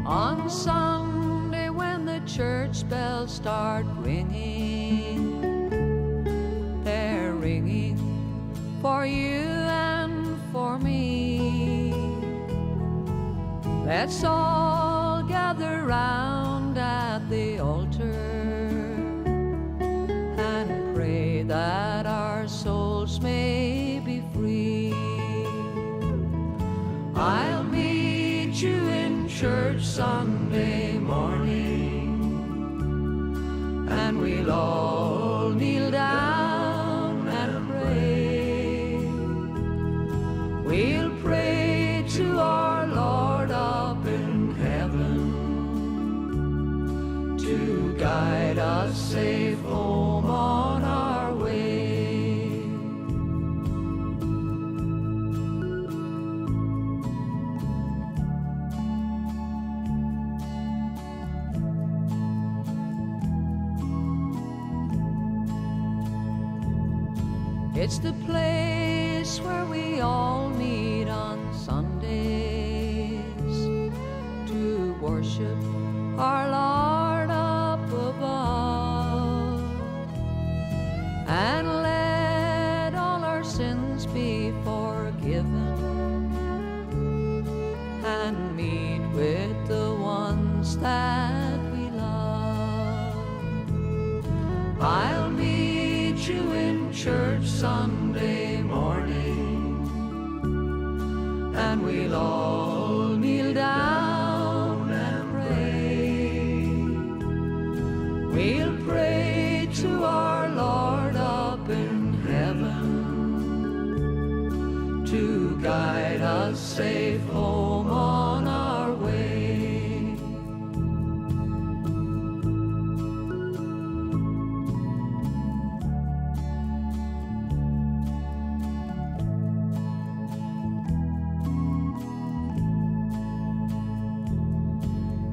On Sunday when the church bells start ringing, they're ringing for you and for me. Let's all gather round at the altar and pray that our souls may be free. I'll meet you in church Sunday morning, and we'll all kneel down and pray. We'll pray to our Lord up in heaven to guide us safe home on our way. It's the place where we all meet on Sundays to worship our Lord up above, and let all our sins be forgiven, and meet with the ones that we love. I'll meet you in church Sunday morning, and we'll all kneel down and pray. We'll pray to our Lord up in heaven to guide us safe home on our way.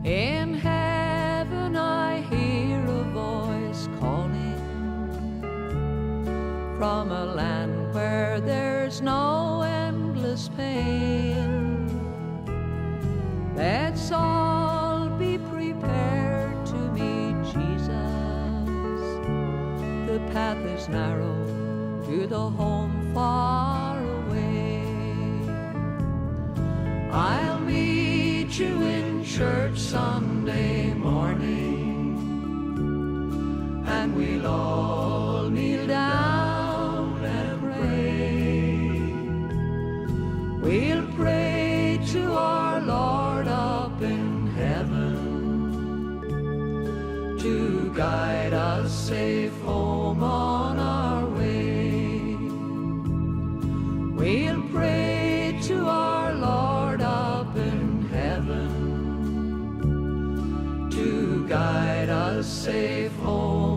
In heaven I hear a voice calling from a land where there's no endless pain. Let's all be prepared to meet Jesus. The path is narrow to the home far away. I'll meet you in church Sunday morning, and we'll all kneel down and pray. We'll pray to our Lord up in heaven to guide us safe home on our way. We'll pray to our Lord up in heaven to guide us safe home.